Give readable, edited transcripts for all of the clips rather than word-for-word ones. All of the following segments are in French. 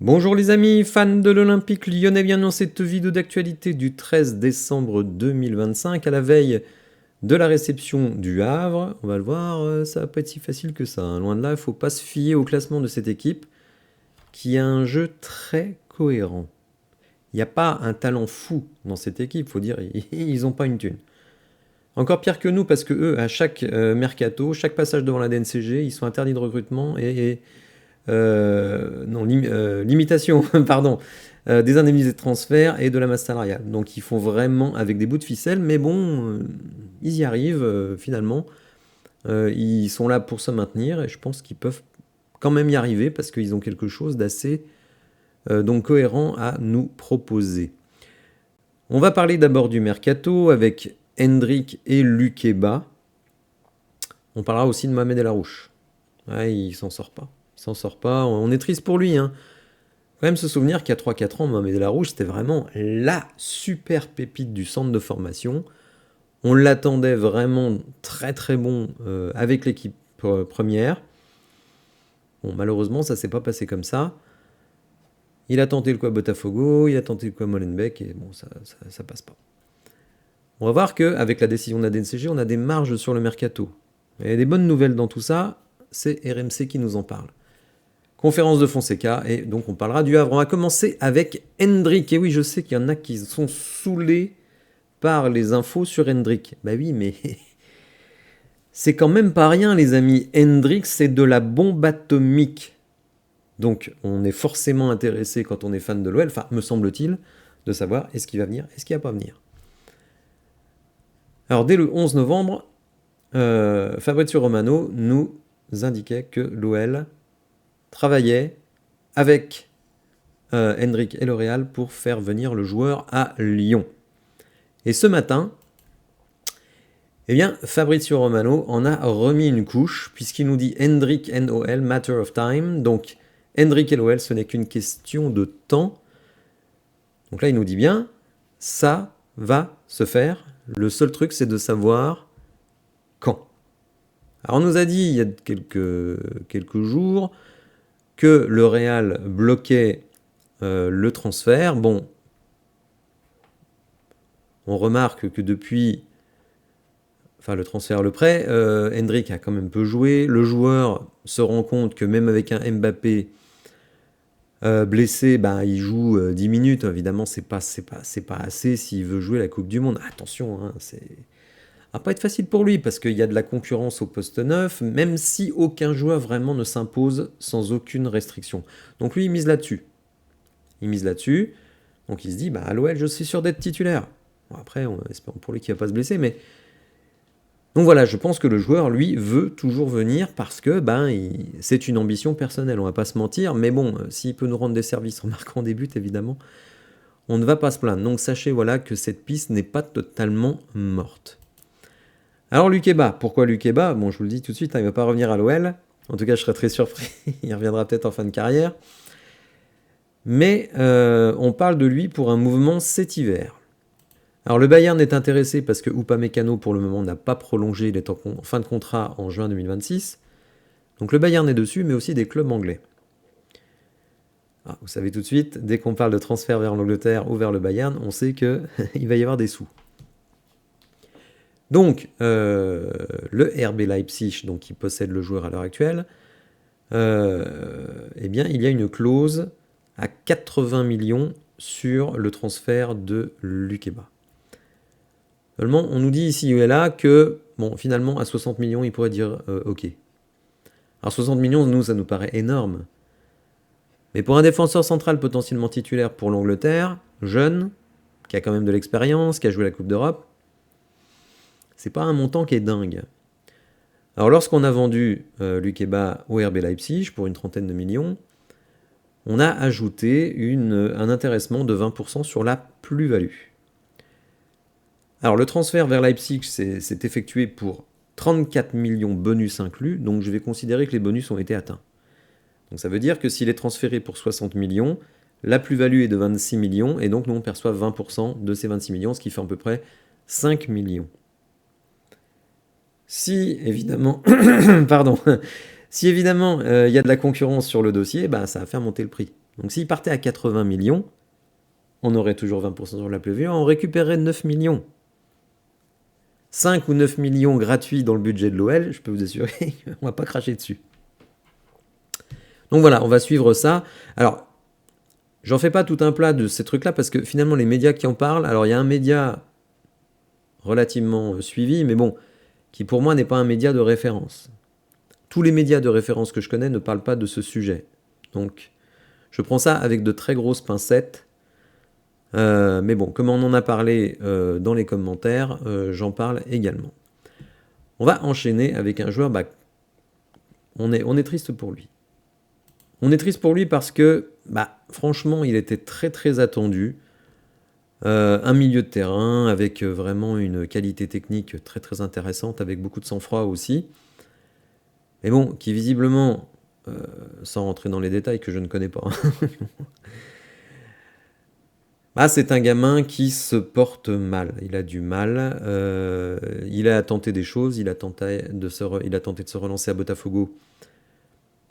Bonjour les amis, fans de l'Olympique lyonnais, bienvenue dans cette vidéo d'actualité du 13 décembre 2025, à la veille de la réception du Havre. On va le voir, ça va pas être si facile que ça, hein. Loin de là, il ne faut pas se fier au classement de cette équipe, qui a un jeu très cohérent. Il n'y a pas un talent fou dans cette équipe, il faut dire, ils n'ont pas une thune. Encore pire que nous, parce que eux, à chaque mercato, chaque passage devant la DNCG, ils sont interdits de recrutement limitation, pardon, des indemnités de transfert et de la masse salariale. Donc ils font vraiment avec des bouts de ficelle, mais bon, ils y arrivent finalement. Ils sont là pour se maintenir et je pense qu'ils peuvent quand même y arriver parce qu'ils ont quelque chose d'assez donc cohérent à nous proposer. On va parler d'abord du mercato avec Hendrick et Lukeba. On parlera aussi de Mohamed El Arouche. Ouais, il s'en sort pas. Il s'en sort pas. On est triste pour lui, hein. Quand même se souvenir qu'il y a 3-4 ans, Mohamed El Arouche, c'était vraiment la super pépite du centre de formation. On l'attendait vraiment très très bon avec l'équipe première. Bon, malheureusement, ça s'est pas passé comme ça. Il a tenté le coup à Botafogo, il a tenté le coup à Molenbeek, et bon, ça passe pas. On va voir qu'avec la décision de la DNCG, on a des marges sur le mercato. Et des bonnes nouvelles dans tout ça, c'est RMC qui nous en parle. Conférence de Fonseca, et donc on parlera du Havre. On va commencer avec Hendrick. Et oui, je sais qu'il y en a qui sont saoulés par les infos sur Hendrick. Bah oui, mais c'est quand même pas rien, les amis. Hendrick, c'est de la bombe atomique. Donc on est forcément intéressé quand on est fan de l'OL, enfin, me semble-t-il, de savoir est-ce qu'il va venir, est-ce qu'il va pas venir. Alors dès le 11 novembre, Fabrizio Romano nous indiquait que l'OL travaillait avec Hendrick et L'Oréal pour faire venir le joueur à Lyon. Et ce matin, eh bien, Fabrizio Romano en a remis une couche, puisqu'il nous dit Hendrick and OL, matter of time. Donc, Hendrick et l'OL, ce n'est qu'une question de temps. Donc là, il nous dit bien, ça va se faire. Le seul truc, c'est de savoir quand. Alors, on nous a dit il y a quelques jours que le Real bloquait le transfert. Bon, on remarque que depuis, enfin le transfert, le prêt, Hendrick a quand même peu joué. Le joueur se rend compte que même avec un Mbappé blessé, bah, il joue 10 minutes. Évidemment, c'est pas assez s'il veut jouer la Coupe du Monde. Attention, hein, ça va pas être facile pour lui parce qu'il y a de la concurrence au poste 9, même si aucun joueur vraiment ne s'impose sans aucune restriction. Donc lui, il mise là-dessus. Donc il se dit, bah, à l'OL, je suis sûr d'être titulaire. Bon, après, on espère pour lui qu'il ne va pas se blesser, mais... Donc voilà, je pense que le joueur, lui, veut toujours venir parce que c'est une ambition personnelle, on va pas se mentir, mais bon, s'il peut nous rendre des services en marquant des buts, évidemment, on ne va pas se plaindre. Donc sachez voilà que cette piste n'est pas totalement morte. Alors Lukeba, pourquoi Lukeba? Bon, je vous le dis tout de suite, hein, il ne va pas revenir à l'OL. En tout cas, je serais très surpris. Il reviendra peut-être en fin de carrière. Mais on parle de lui pour un mouvement cet hiver. Alors le Bayern est intéressé parce que Upamecano pour le moment n'a pas prolongé, il est en fin de contrat en juin 2026. Donc le Bayern est dessus, mais aussi des clubs anglais. Ah, vous savez tout de suite, dès qu'on parle de transfert vers l'Angleterre ou vers le Bayern, on sait qu'il va y avoir des sous. Donc le RB Leipzig, donc, qui possède le joueur à l'heure actuelle, eh bien il y a une clause à 80 millions sur le transfert de Lukeba. Seulement, on nous dit ici et là que, bon, finalement, à 60 millions, il pourrait dire OK. Alors 60 millions, nous, ça nous paraît énorme. Mais pour un défenseur central potentiellement titulaire pour l'Angleterre, jeune, qui a quand même de l'expérience, qui a joué la Coupe d'Europe, c'est pas un montant qui est dingue. Alors lorsqu'on a vendu Lukeba au RB Leipzig pour une 30aine de millions, on a ajouté un intéressement de 20% sur la plus-value. Alors le transfert vers Leipzig s'est effectué pour 34 millions bonus inclus, donc je vais considérer que les bonus ont été atteints. Donc ça veut dire que s'il est transféré pour 60 millions, la plus-value est de 26 millions, et donc nous on perçoit 20% de ces 26 millions, ce qui fait à peu près 5 millions. Si évidemment, pardon, si évidemment il y a de la concurrence sur le dossier, ça va faire monter le prix. Donc s'il partait à 80 millions, on aurait toujours 20% sur la plus-value, on récupérerait 9 millions. 5 ou 9 millions gratuits dans le budget de l'OL, je peux vous assurer, on va pas cracher dessus. Donc voilà, on va suivre ça. Alors, j'en fais pas tout un plat de ces trucs-là parce que finalement, les médias qui en parlent, alors il y a un média relativement suivi, mais bon, qui pour moi n'est pas un média de référence. Tous les médias de référence que je connais ne parlent pas de ce sujet. Donc, je prends ça avec de très grosses pincettes. Mais bon, comme on en a parlé dans les commentaires, j'en parle également. On va enchaîner avec un joueur, on est triste pour lui. On est triste pour lui parce que, franchement, il était très très attendu. Un milieu de terrain avec vraiment une qualité technique très très intéressante, avec beaucoup de sang-froid aussi. Mais bon, qui visiblement, sans rentrer dans les détails que je ne connais pas, c'est un gamin qui se porte mal. Il a du mal. Il a tenté des choses. Il a tenté de se relancer à Botafogo.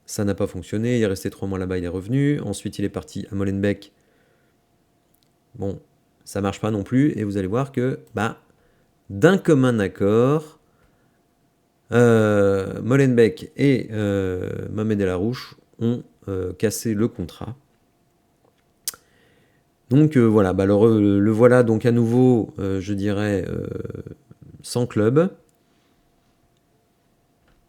Ça n'a pas fonctionné. Il est resté 3 mois là-bas. Il est revenu. Ensuite, il est parti à Molenbeek. Bon, ça marche pas non plus. Et vous allez voir que, d'un commun accord, Molenbeek et Mohamed El Arouche ont cassé le contrat. Donc voilà, le voilà donc à nouveau, je dirais, sans club.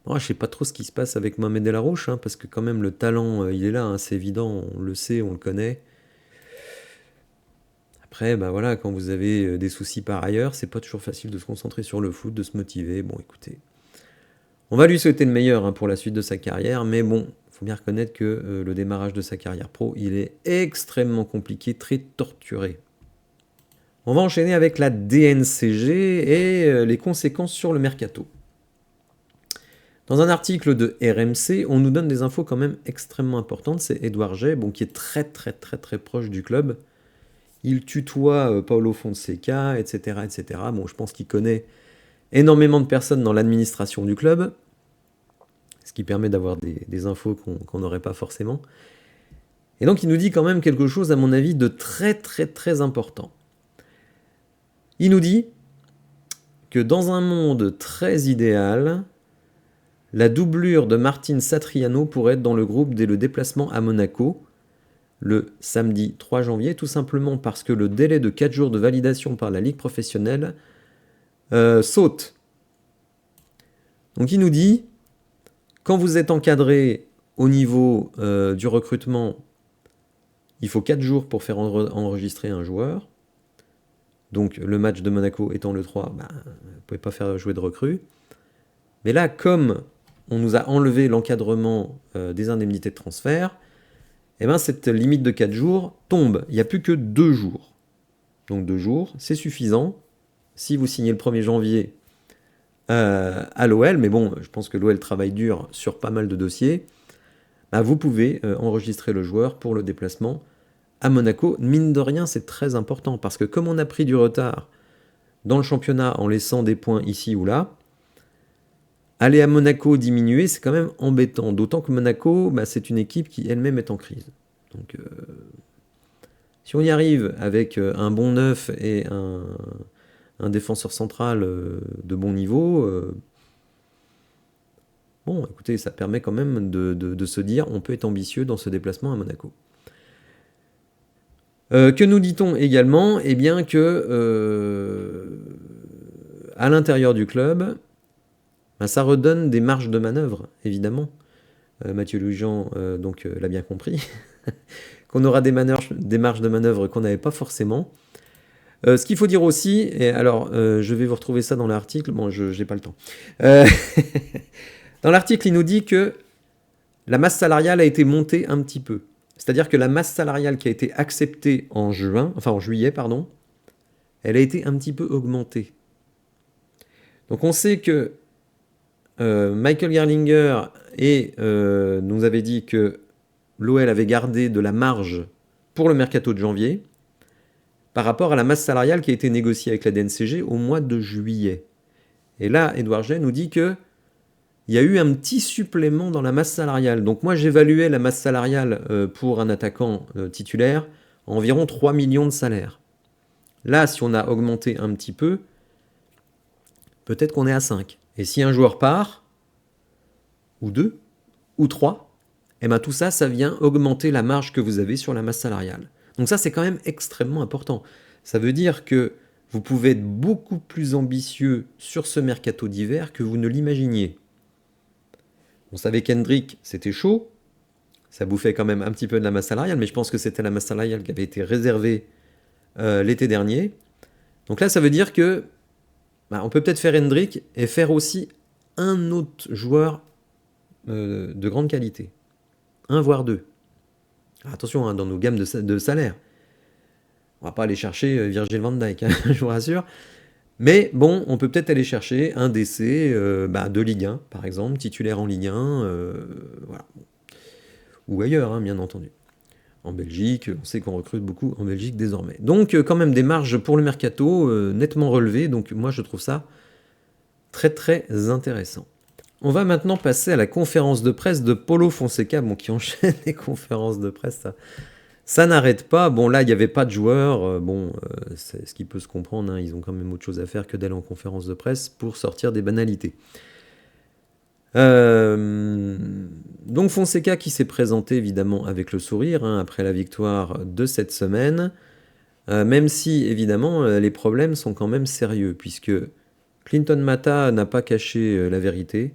Je sais pas trop ce qui se passe avec Mohamed El Arouche, parce que quand même le talent, il est là, c'est évident, on le sait, on le connaît. Après, voilà, quand vous avez des soucis par ailleurs, c'est pas toujours facile de se concentrer sur le foot, de se motiver. Bon, écoutez, on va lui souhaiter le meilleur pour la suite de sa carrière, mais bon, faut bien reconnaître que le démarrage de sa carrière pro, il est extrêmement compliqué, très torturé. On va enchaîner avec la DNCG et les conséquences sur le mercato. Dans un article de RMC, on nous donne des infos quand même extrêmement importantes. C'est Edouard Jay, qui est très très très très proche du club. Il tutoie Paulo Fonseca, etc., etc. Bon, je pense qu'il connaît énormément de personnes dans l'administration du club, ce qui permet d'avoir des infos qu'on n'aurait pas forcément. Et donc il nous dit quand même quelque chose, à mon avis, de très très très important. Il nous dit que dans un monde très idéal, la doublure de Martin Satriano pourrait être dans le groupe dès le déplacement à Monaco, le samedi 3 janvier, tout simplement parce que le délai de 4 jours de validation par la Ligue professionnelle saute. Donc il nous dit, quand vous êtes encadré au niveau du recrutement, il faut 4 jours pour faire enregistrer un joueur. Donc le match de Monaco étant le 3, vous ne pouvez pas faire jouer de recrues. Mais là, comme on nous a enlevé l'encadrement des indemnités de transfert, cette limite de 4 jours tombe. Il n'y a plus que 2 jours. Donc 2 jours, c'est suffisant. Si vous signez le 1er janvier à l'OL, mais bon, je pense que l'OL travaille dur sur pas mal de dossiers, vous pouvez enregistrer le joueur pour le déplacement à Monaco. Mine de rien, c'est très important, parce que comme on a pris du retard dans le championnat en laissant des points ici ou là, aller à Monaco diminuer, c'est quand même embêtant. D'autant que Monaco, c'est une équipe qui elle-même est en crise. Donc, si on y arrive avec un bon neuf et un défenseur central de bon niveau, écoutez, ça permet quand même de se dire on peut être ambitieux dans ce déplacement à Monaco. Que nous dit-on également ? Eh bien que à l'intérieur du club, ça redonne des marges de manœuvre, évidemment. Mathieu Louis-Jean l'a bien compris, qu'on aura des marges de manœuvre qu'on n'avait pas forcément. Ce qu'il faut dire aussi, et alors je vais vous retrouver ça dans l'article, je n'ai pas le temps. Dans l'article, il nous dit que la masse salariale a été montée un petit peu. C'est-à-dire que la masse salariale qui a été acceptée en juillet, elle a été un petit peu augmentée. Donc on sait que Michael Gerlinger nous avait dit que l'OL avait gardé de la marge pour le mercato de janvier par rapport à la masse salariale qui a été négociée avec la DNCG au mois de juillet. Et là, Edouard Jay nous dit que il y a eu un petit supplément dans la masse salariale. Donc moi j'évaluais la masse salariale pour un attaquant titulaire à environ 3 millions de salaires. Là, si on a augmenté un petit peu, peut-être qu'on est à 5. Et si un joueur part, ou 2, ou 3, et bien tout ça, ça vient augmenter la marge que vous avez sur la masse salariale. Donc ça, c'est quand même extrêmement important. Ça veut dire que vous pouvez être beaucoup plus ambitieux sur ce mercato d'hiver que vous ne l'imaginiez. On savait qu'Hendrick, c'était chaud. Ça bouffait quand même un petit peu de la masse salariale, mais je pense que c'était la masse salariale qui avait été réservée l'été dernier. Donc là, ça veut dire que on peut peut-être faire Hendrick et faire aussi un autre joueur de grande qualité. Un voire deux. Alors attention, hein, dans nos gammes de salaire. On va pas aller chercher Virgil van Dijk, hein, je vous rassure. Mais bon, on peut peut-être aller chercher un DC de Ligue 1, par exemple, titulaire en Ligue 1, voilà. Ou ailleurs, hein, bien entendu. En Belgique, on sait qu'on recrute beaucoup en Belgique désormais. Donc quand même des marges pour le mercato nettement relevées, donc moi je trouve ça très très intéressant. On va maintenant passer à la conférence de presse de Paulo Fonseca, qui enchaîne les conférences de presse, ça n'arrête pas. Bon, là, il n'y avait pas de joueurs. C'est ce qui peut se comprendre. Hein, ils ont quand même autre chose à faire que d'aller en conférence de presse pour sortir des banalités. Donc Fonseca qui s'est présenté évidemment avec le sourire après la victoire de cette semaine. Même si, évidemment, les problèmes sont quand même sérieux, puisque Clinton Mata n'a pas caché la vérité.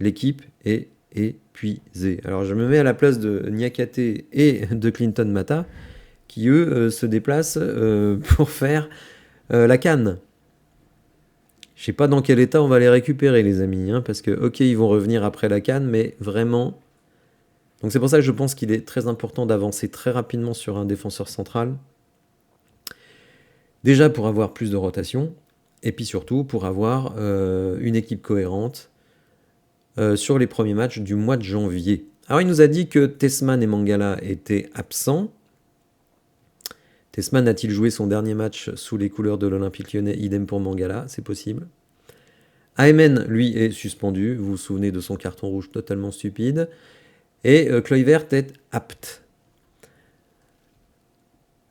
L'équipe est épuisé. Alors je me mets à la place de Niakate et de Clinton Mata, qui eux se déplacent pour faire la CAN. Je sais pas dans quel état on va les récupérer, les amis, hein, parce que ok, ils vont revenir après la CAN, mais vraiment. Donc c'est pour ça que je pense qu'il est très important d'avancer très rapidement sur un défenseur central. Déjà pour avoir plus de rotation, et puis surtout pour avoir une équipe cohérente sur les premiers matchs du mois de janvier. Alors il nous a dit que Tessman et Mangala étaient absents. Tessman a-t-il joué son dernier match sous les couleurs de l'Olympique Lyonnais? Idem pour Mangala, c'est possible. Aymen, lui, est suspendu. Vous vous souvenez de son carton rouge totalement stupide. Et Kluivert est apte.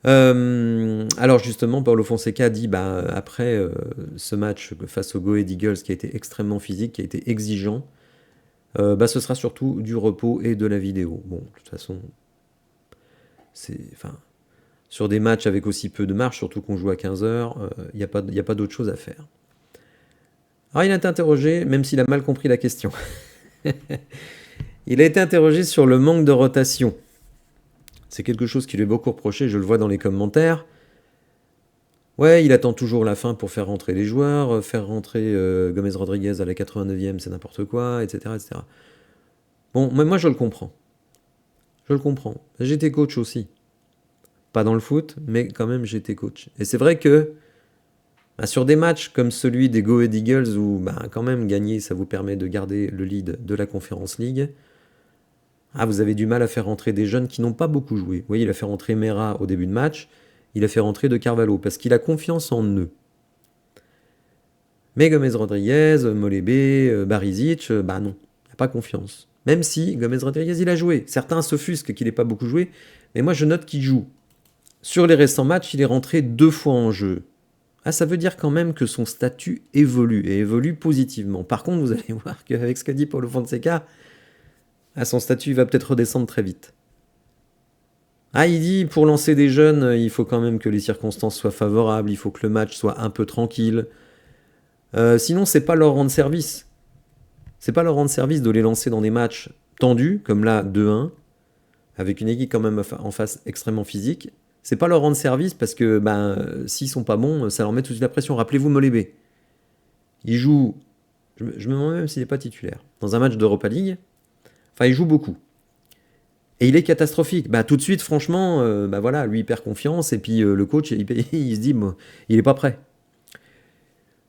Alors justement, Paulo Fonseca a dit, après ce match face aux Go Ahead Eagles qui a été extrêmement physique, qui a été exigeant, ce sera surtout du repos et de la vidéo. Bon, de toute façon, sur des matchs avec aussi peu de marge, surtout qu'on joue à 15h, il n'y a pas d'autre chose à faire. Alors il a été interrogé, même s'il a mal compris la question. Il a été interrogé sur le manque de rotation. C'est quelque chose qui lui est beaucoup reproché, je le vois dans les commentaires. Ouais, il attend toujours la fin pour faire rentrer les joueurs, faire rentrer Gomez Rodriguez à la 89e, c'est n'importe quoi, etc., etc. Bon, moi je le comprends. Je le comprends. J'étais coach aussi. Pas dans le foot, mais quand même j'étais coach. Et c'est vrai que sur des matchs comme celui des Go Ahead Eagles, où quand même gagner, ça vous permet de garder le lead de la Conference League, vous avez du mal à faire rentrer des jeunes qui n'ont pas beaucoup joué. Vous voyez, il a fait rentrer Mera au début de match, il a fait rentrer De Carvalho, parce qu'il a confiance en eux. Mais Gomez Rodriguez, Molébé, Barisic, non, il n'a pas confiance. Même si Gomez Rodriguez, il a joué. Certains s'offusquent qu'il n'ait pas beaucoup joué, mais moi je note qu'il joue. Sur les récents matchs, il est rentré 2 fois en jeu. Ça veut dire quand même que son statut évolue, et évolue positivement. Par contre, vous allez voir qu'avec ce qu'a dit Paulo Fonseca, son statut va peut-être redescendre très vite. Il dit, pour lancer des jeunes, il faut quand même que les circonstances soient favorables, il faut que le match soit un peu tranquille. Sinon, c'est pas leur rendre service. C'est pas leur rendre service de les lancer dans des matchs tendus, comme là, 2-1, avec une équipe quand même en face extrêmement physique. C'est pas leur rendre service parce que s'ils sont pas bons, ça leur met tout de suite la pression. Rappelez-vous Molébé. Il joue, je me demande même s'il n'est pas titulaire, dans un match d'Europa League. Il joue beaucoup. Et il est catastrophique. Tout de suite, franchement, lui, il perd confiance. Et puis le coach, il se dit, il n'est pas prêt.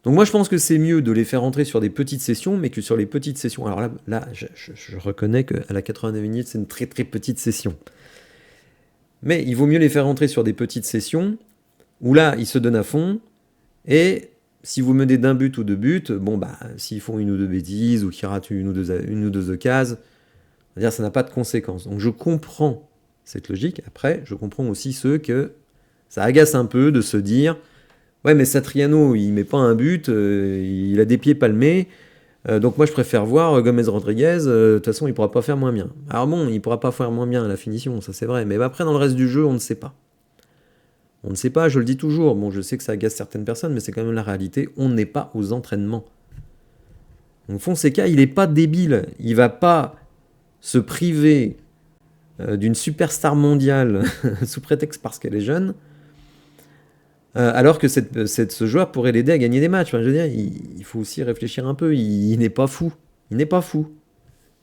Donc moi, je pense que c'est mieux de les faire rentrer sur des petites sessions, mais que sur les petites sessions... Alors là je reconnais qu'à la 89 minutes, c'est une très très petite session. Mais il vaut mieux les faire rentrer sur des petites sessions, où là, ils se donnent à fond, et si vous menez d'un but ou deux buts, bon, bah, s'ils font une ou deux bêtises ou qu'ils ratent une ou deux occasions, c'est-à-dire ça n'a pas de conséquences. Donc je comprends cette logique. Après, je comprends aussi ceux que ça agace un peu de se dire ouais, mais Satriano, il met pas un but, il a des pieds palmés, donc moi je préfère voir Gomez Rodriguez, de toute façon il pourra pas faire moins bien. Alors bon, il pourra pas faire moins bien à la finition, ça c'est vrai, mais après dans le reste du jeu, on ne sait pas. On ne sait pas, je le dis toujours, bon je sais que ça agace certaines personnes, mais c'est quand même la réalité, on n'est pas aux entraînements. Donc Fonseca, il n'est pas débile, il va pas se priver d'une superstar mondiale sous prétexte parce qu'elle est jeune, alors que ce joueur pourrait l'aider à gagner des matchs. Enfin, je veux dire, il faut aussi réfléchir un peu. Il n'est pas fou. Il n'est pas fou.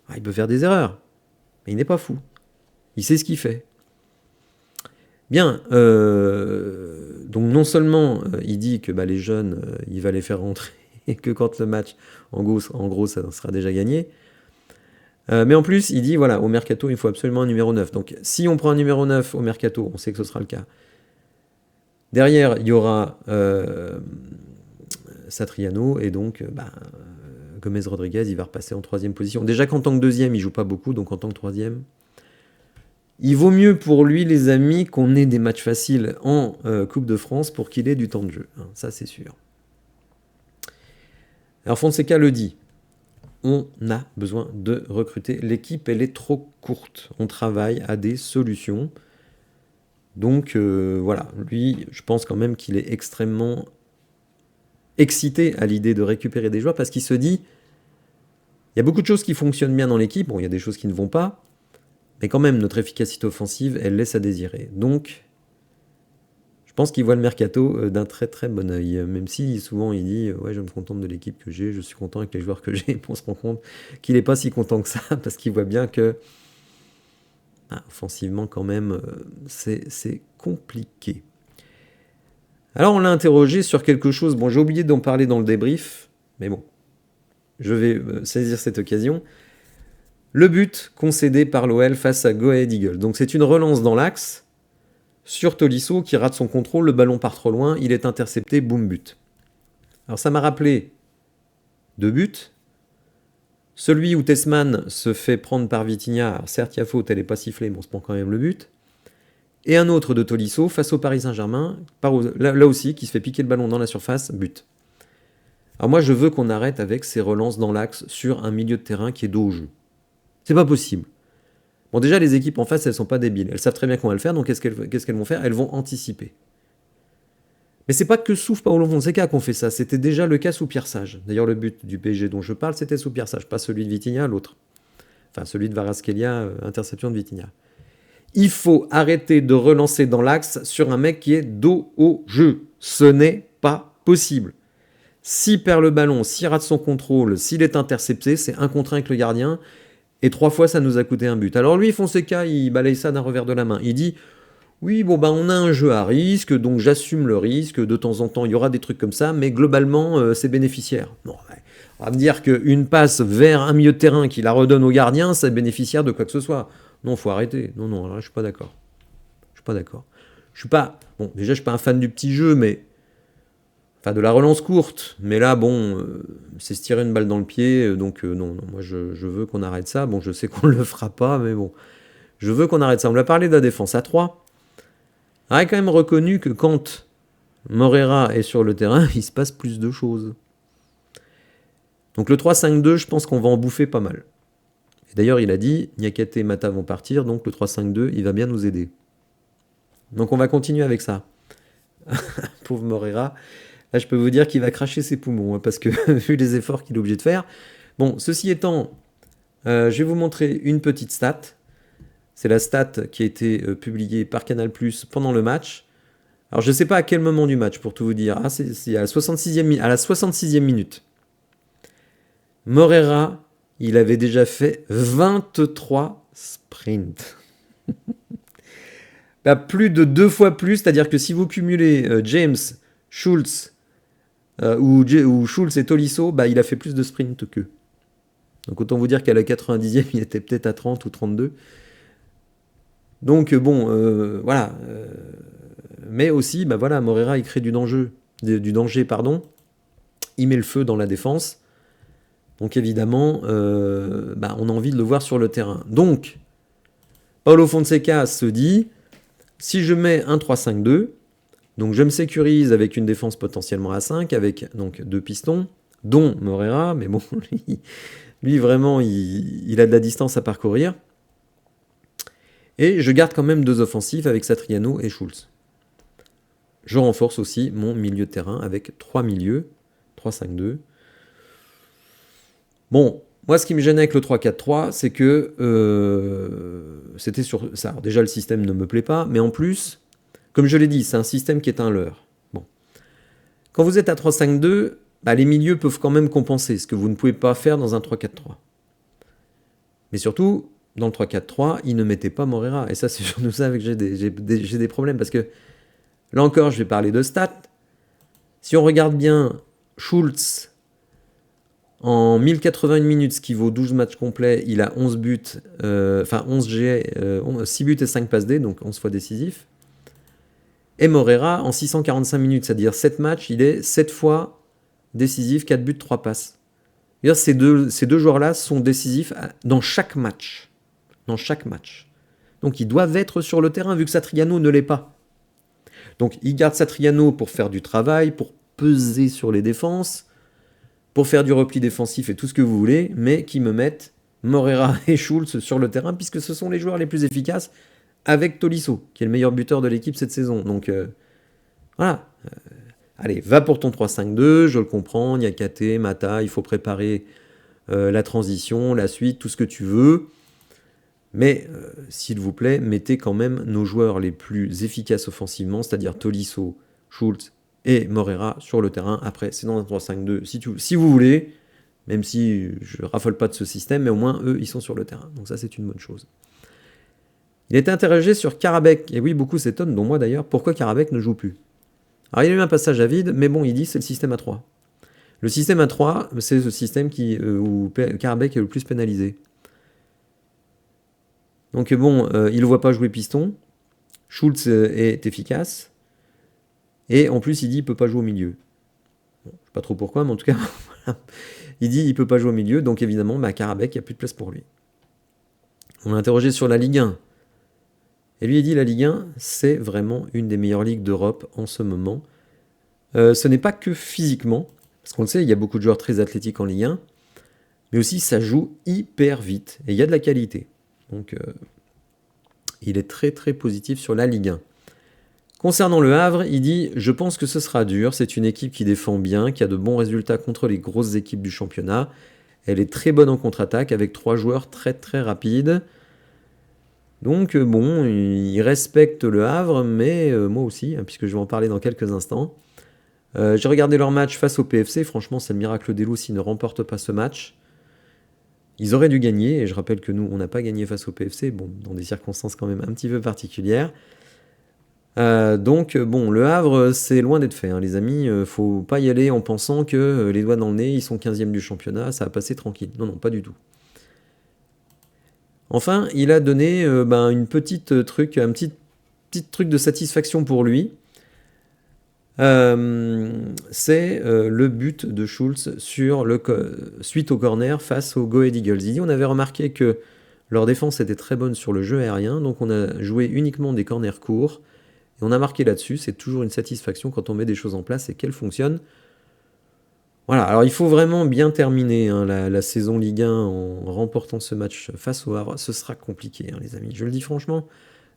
Ah, il peut faire des erreurs, mais il n'est pas fou. Il sait ce qu'il fait. Bien. Donc non seulement il dit que les jeunes, il va les faire rentrer et que quand le match, en gros ça sera déjà gagné. Mais en plus, il dit, voilà, au Mercato, il faut absolument un numéro 9. Donc si on prend un numéro 9 au Mercato, on sait que ce sera le cas. Derrière, il y aura Satriano et donc Gomez Rodriguez, il va repasser en troisième position. Déjà qu'en tant que deuxième, il joue pas beaucoup, donc en tant que troisième, il vaut mieux pour lui, les amis, qu'on ait des matchs faciles en Coupe de France pour qu'il ait du temps de jeu. Hein, ça, c'est sûr. Alors Fonseca le dit, on a besoin de recruter. L'équipe, elle est trop courte. On travaille à des solutions. Donc voilà, lui, je pense quand même qu'il est extrêmement excité à l'idée de récupérer des joueurs parce qu'il se dit, il y a beaucoup de choses qui fonctionnent bien dans l'équipe, bon, il y a des choses qui ne vont pas, mais quand même, notre efficacité offensive, elle laisse à désirer. Donc, je pense qu'il voit le mercato d'un très très bon œil, même si souvent il dit, ouais, je me contente de l'équipe que j'ai, je suis content avec les joueurs que j'ai, on se rend compte qu'il n'est pas si content que ça, parce qu'il voit bien que, offensivement quand même, c'est compliqué. Alors on l'a interrogé sur quelque chose, bon j'ai oublié d'en parler dans le débrief, mais bon, je vais saisir cette occasion. Le but concédé par l'OL face à Go Ahead Eagles. Donc c'est une relance dans l'axe sur Tolisso qui rate son contrôle, le ballon part trop loin, il est intercepté, boum, but. Alors ça m'a rappelé deux buts. Celui où Tessman se fait prendre par Vitinha, alors certes il y a faute, elle n'est pas sifflée, mais on se prend quand même le but. Et un autre de Tolisso face au Paris Saint-Germain, là aussi, qui se fait piquer le ballon dans la surface, but. Alors moi je veux qu'on arrête avec ces relances dans l'axe sur un milieu de terrain qui est dos au jeu. C'est pas possible. Bon, déjà, les équipes en face, elles sont pas débiles. Elles savent très bien qu'on va le faire, donc qu'est-ce qu'elles vont faire? Elles vont anticiper. Mais c'est pas que sous Paulo Fonseca qu'on fait ça. C'était déjà le cas sous Pierre Sage. D'ailleurs, le but du PSG dont je parle, c'était sous Pierre Sage, pas celui de Vitinha, l'autre. Enfin, celui de Kvaratskhelia, interception de Vitinha. Il faut arrêter de relancer dans l'axe sur un mec qui est dos au jeu. Ce n'est pas possible. S'il perd le ballon, s'il rate son contrôle, s'il est intercepté, c'est un contre un avec le gardien. Et 3 fois, ça nous a coûté un but. Alors lui, Fonseca, il balaye ça d'un revers de la main. Il dit, oui, bon, on a un jeu à risque, donc j'assume le risque. De temps en temps, il y aura des trucs comme ça, mais globalement, c'est bénéficiaire. Non, ouais. On va me dire qu'une passe vers un milieu de terrain qui la redonne au gardien, c'est bénéficiaire de quoi que ce soit. Non, faut arrêter. Non, là, je suis pas d'accord. Bon, déjà, je suis pas un fan du petit jeu, mais... Enfin, de la relance courte, mais là, bon, c'est se tirer une balle dans le pied, donc non, moi je veux qu'on arrête ça. Bon, je sais qu'on ne le fera pas, mais bon, je veux qu'on arrête ça. On l'a parlé de la défense à 3. On a quand même reconnu que quand Moreira est sur le terrain, il se passe plus de choses. Donc le 3-5-2, je pense qu'on va en bouffer pas mal. Et d'ailleurs, il a dit, Niakate et Mata vont partir, donc le 3-5-2, il va bien nous aider. Donc on va continuer avec ça. Pauvre Moreira. Là, je peux vous dire qu'il va cracher ses poumons, parce que vu les efforts qu'il est obligé de faire. Bon, ceci étant, je vais vous montrer une petite stat. C'est la stat qui a été publiée par Canal+ pendant le match. Alors, je ne sais pas à quel moment du match, pour tout vous dire. Ah, c'est à la 66e minute. Moreira, il avait déjà fait 23 sprints. Plus de 2 fois plus, c'est-à-dire que si vous cumulez James, Schulz, ou Schulz et Tolisso, il a fait plus de sprint qu'eux. Donc autant vous dire qu'à la 90e, il était peut-être à 30 ou 32. Donc bon, voilà. Mais aussi, voilà, Moreira, il crée du danger, il met le feu dans la défense. Donc évidemment, on a envie de le voir sur le terrain. Donc, Paulo Fonseca se dit, si je mets un 3-5-2, donc je me sécurise avec une défense potentiellement à 5, avec donc 2 pistons, dont Moreira, mais bon, lui vraiment, il a de la distance à parcourir. Et je garde quand même 2 offensifs avec Satriano et Schulz. Je renforce aussi mon milieu de terrain avec 3 milieux, 3-5-2. Bon, moi ce qui me gênait avec le 3-4-3, c'est que c'était sur ça. Alors, déjà le système ne me plaît pas, mais en plus, comme je l'ai dit, c'est un système qui est un leurre. Bon. Quand vous êtes à 3-5-2, les milieux peuvent quand même compenser, ce que vous ne pouvez pas faire dans un 3-4-3. Mais surtout, dans le 3-4-3, il ne mettait pas Moreira. Et ça, c'est surtout ça que j'ai des problèmes, parce que là encore, je vais parler de stats. Si on regarde bien, Schulz, en 1081 minutes, ce qui vaut 12 matchs complets, il a 11 buts, 11 G, 6 buts et 5 passes D, donc 11 fois décisif. Et Moreira, en 645 minutes, c'est-à-dire 7 matchs, il est 7 fois décisif, 4 buts, 3 passes. Ces deux joueurs-là sont décisifs dans chaque match. Dans chaque match. Donc ils doivent être sur le terrain, vu que Satriano ne l'est pas. Donc il garde Satriano pour faire du travail, pour peser sur les défenses, pour faire du repli défensif et tout ce que vous voulez, mais qui me mettent Moreira et Schulz sur le terrain, puisque ce sont les joueurs les plus efficaces, avec Tolisso, qui est le meilleur buteur de l'équipe cette saison. Donc voilà. Allez, va pour ton 3-5-2, je le comprends, Niakate, Mata, il faut préparer la transition, la suite, tout ce que tu veux. Mais, s'il vous plaît, mettez quand même nos joueurs les plus efficaces offensivement, c'est-à-dire Tolisso, Schulz et Moreira sur le terrain. Après, c'est dans un 3-5-2, si vous voulez, même si je raffole pas de ce système, mais au moins, eux, ils sont sur le terrain. Donc ça, c'est une bonne chose. Il a été interrogé sur Karabekh, et oui, beaucoup s'étonnent, dont moi d'ailleurs, pourquoi Karabekh ne joue plus. Alors il y a eu un passage à vide, mais bon, il dit c'est le système A3. Le système A3, c'est ce système où Karabekh est le plus pénalisé. Donc bon, il ne le voit pas jouer piston. Schulz est efficace. Et en plus, il dit qu'il ne peut pas jouer au milieu. Bon, je ne sais pas trop pourquoi, mais en tout cas, voilà. Il dit qu'il ne peut pas jouer au milieu. Donc évidemment, Karabekh, il n'y a plus de place pour lui. On l'a interrogé sur la Ligue 1. Et lui, il dit la Ligue 1, c'est vraiment une des meilleures ligues d'Europe en ce moment. Ce n'est pas que physiquement, parce qu'on le sait, il y a beaucoup de joueurs très athlétiques en Ligue 1, mais aussi ça joue hyper vite, et il y a de la qualité. Donc, il est très très positif sur la Ligue 1. Concernant le Havre, il dit « Je pense que ce sera dur, c'est une équipe qui défend bien, qui a de bons résultats contre les grosses équipes du championnat. Elle est très bonne en contre-attaque, avec 3 joueurs très très rapides. » Donc bon, il respecte le Havre, mais moi aussi, puisque je vais en parler dans quelques instants. J'ai regardé leur match face au PFC, franchement c'est le miracle des loups s'ils ne remportent pas ce match. Ils auraient dû gagner, et je rappelle que nous on n'a pas gagné face au PFC, bon, dans des circonstances quand même un petit peu particulières. Donc bon, le Havre c'est loin d'être fait, les amis, faut pas y aller en pensant que les doigts dans le nez, ils sont 15e du championnat, ça va passer tranquille. Non, pas du tout. Enfin, il a donné un petit truc de satisfaction pour lui. C'est le but de Schulz suite au corner face aux Go Ahead Eagles. Il dit on avait remarqué que leur défense était très bonne sur le jeu aérien, donc on a joué uniquement des corners courts, et on a marqué là-dessus. C'est toujours une satisfaction quand on met des choses en place et qu'elles fonctionnent. Voilà, alors il faut vraiment bien terminer la saison Ligue 1 en remportant ce match face au Havre. Ce sera compliqué, les amis. Je le dis franchement,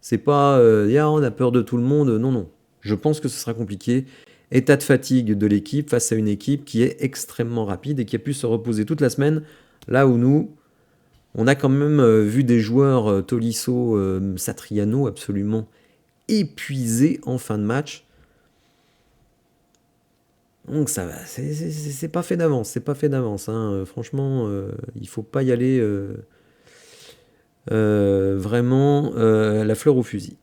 c'est pas on a peur de tout le monde. Non. Je pense que ce sera compliqué. État de fatigue de l'équipe face à une équipe qui est extrêmement rapide et qui a pu se reposer toute la semaine. Là où nous, on a quand même vu des joueurs Tolisso, Satriano absolument épuisés en fin de match. Donc ça va, c'est pas fait d'avance, franchement, il faut pas y aller vraiment la fleur au fusil.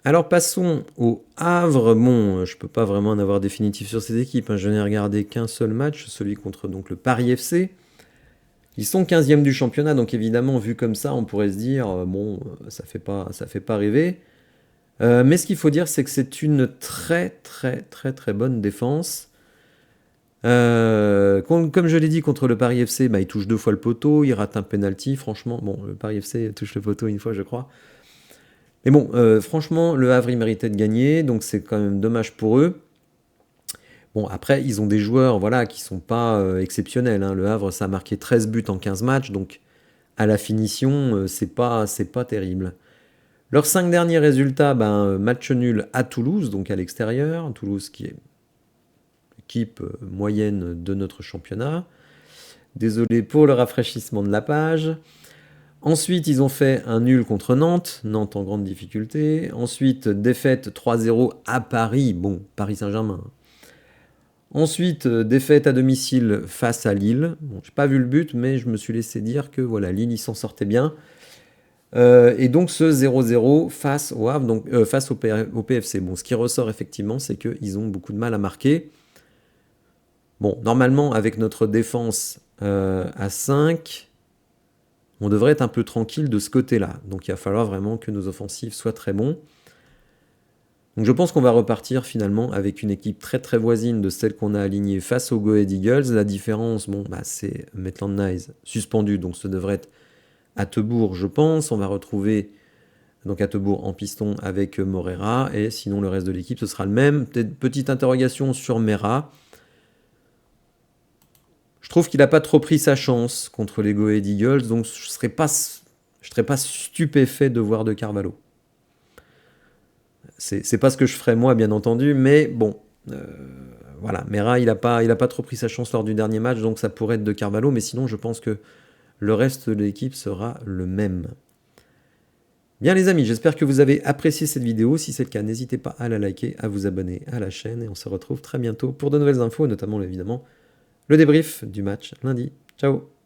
Alors passons au Havre. Bon, je peux pas vraiment en avoir définitif sur ces équipes, je n'ai regardé qu'un seul match, celui contre donc le Paris FC. Ils sont 15e du championnat, donc évidemment vu comme ça, on pourrait se dire ça fait pas rêver. Mais ce qu'il faut dire, c'est que c'est une très très très très bonne défense. Comme je l'ai dit, contre le Paris FC, bah, il touche 2 fois le poteau, il rate un penalty, franchement. Bon, le Paris FC touche le poteau une fois, je crois. Mais bon, franchement, le Havre, il méritait de gagner, donc c'est quand même dommage pour eux. Bon, après, ils ont des joueurs voilà, qui sont pas exceptionnels, hein. Le Havre, ça a marqué 13 buts en 15 matchs, donc à la finition, c'est pas terrible. Leurs 5 derniers résultats, ben, match nul à Toulouse, donc à l'extérieur. Toulouse qui est équipe moyenne de notre championnat. Désolé pour le rafraîchissement de la page. Ensuite, ils ont fait un nul contre Nantes, Nantes en grande difficulté. Ensuite, défaite 3-0 à Paris, bon, Paris Saint-Germain. Ensuite, défaite à domicile face à Lille. Bon, j'ai pas vu le but, mais je me suis laissé dire que voilà, Lille, ils s'en sortaient bien. Et donc ce 0-0 face au Havre, donc face au PFC. Bon, ce qui ressort effectivement, c'est qu'ils ont beaucoup de mal à marquer. Bon, normalement, avec notre défense à 5, on devrait être un peu tranquille de ce côté-là. Donc il va falloir vraiment que nos offensifs soient très bons. Donc je pense qu'on va repartir finalement avec une équipe très très voisine de celle qu'on a alignée face aux Go Ahead Eagles. La différence, bon, bah, c'est Maitland Nice suspendu, donc ce devrait être Attebourg, je pense. On va retrouver donc Attebourg en piston avec Morera. Et sinon, le reste de l'équipe, ce sera le même. Peut-être petite interrogation sur Mera. Je trouve qu'il n'a pas trop pris sa chance contre les Go Ahead Eagles. Donc, je ne serais pas stupéfait de voir de Carvalho. C'est pas ce que je ferais moi, bien entendu. Mais bon, voilà. Mera, il a pas trop pris sa chance lors du dernier match. Donc, ça pourrait être de Carvalho. Mais sinon, je pense que le reste de l'équipe sera le même. Bien les amis, j'espère que vous avez apprécié cette vidéo. Si c'est le cas, n'hésitez pas à la liker, à vous abonner à la chaîne. Et on se retrouve très bientôt pour de nouvelles infos, notamment évidemment le débrief du match lundi. Ciao!